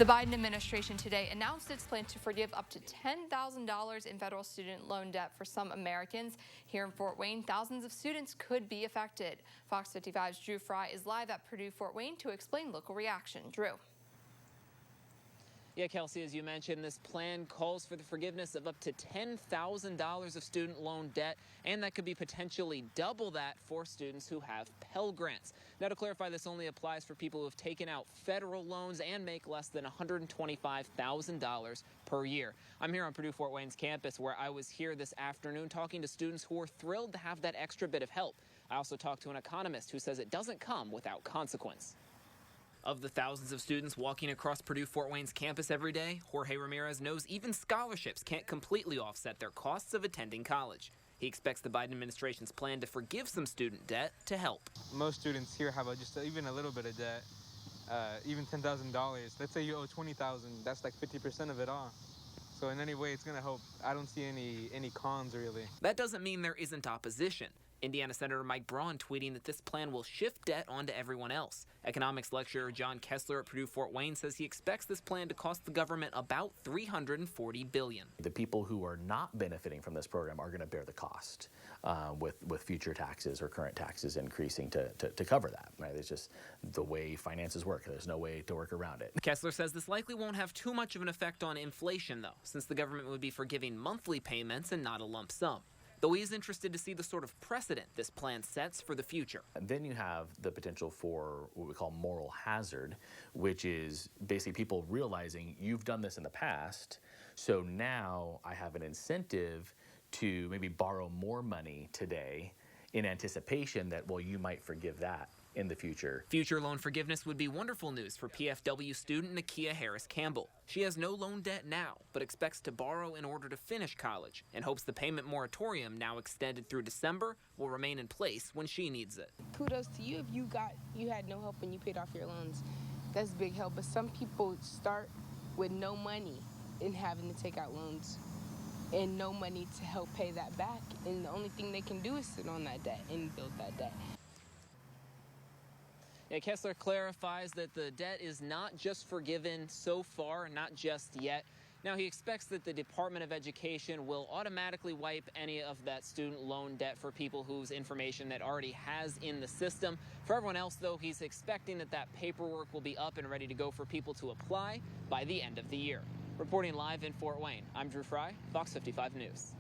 The Biden administration today announced its plan to forgive up to $10,000 in federal student loan debt for some Americans. Here in Fort Wayne, thousands of students could be affected. Fox 55's Drew Fry is live at Purdue Fort Wayne to explain local reaction. Drew. Yeah, Kelsey, as you mentioned, this plan calls for the forgiveness of up to $10,000 of student loan debt, and that could be potentially double that for students who have Pell Grants. Now, to clarify, this only applies for people who have taken out federal loans and make less than $125,000 per year. I'm here on Purdue Fort Wayne's campus, where I was here this afternoon talking to students who are thrilled to have that extra bit of help. I also talked to an economist who says it doesn't come without consequence. Of the thousands of students walking across Purdue Fort Wayne's campus every day, Jorge Ramirez knows even scholarships can't completely offset their costs of attending college. He expects the Biden administration's plan to forgive some student debt to help. Most students here have even a little bit of debt, even $10,000. Let's say you owe $20,000, that's like 50% of it all. So in any way, it's going to help. I don't see any cons, really. That doesn't mean there isn't opposition. Indiana Senator Mike Braun tweeting that this plan will shift debt onto everyone else. Economics lecturer John Kessler at Purdue Fort Wayne says he expects this plan to cost the government about $340 billion. The people who are not benefiting from this program are going to bear the cost with future taxes or current taxes increasing to cover that. Right? It's just the way finances work. There's no way to work around it. Kessler says this likely won't have too much of an effect on inflation, though, since the government would be forgiving monthly payments and not a lump sum. Though he is interested to see the sort of precedent this plan sets for the future. And then you have the potential for what we call moral hazard, which is basically people realizing you've done this in the past, so now I have an incentive to maybe borrow more money today in anticipation that, well, you might forgive that in the future. Future loan forgiveness would be wonderful news for PFW student Nakia Harris Campbell. She has no loan debt now, but expects to borrow in order to finish college and hopes the payment moratorium, now extended through December, will remain in place when she needs it. Kudos to you if you had no help when you paid off your loans. That's big help, but some people start with no money and having to take out loans and no money to help pay that back, and the only thing they can do is sit on that debt and build that debt. Yeah, Kessler clarifies that the debt is not just forgiven so far, not just yet. Now, he expects that the Department of Education will automatically wipe any of that student loan debt for people whose information it already has in the system. For everyone else, though, he's expecting that paperwork will be up and ready to go for people to apply by the end of the year. Reporting live in Fort Wayne, I'm Drew Fry, Fox 55 News.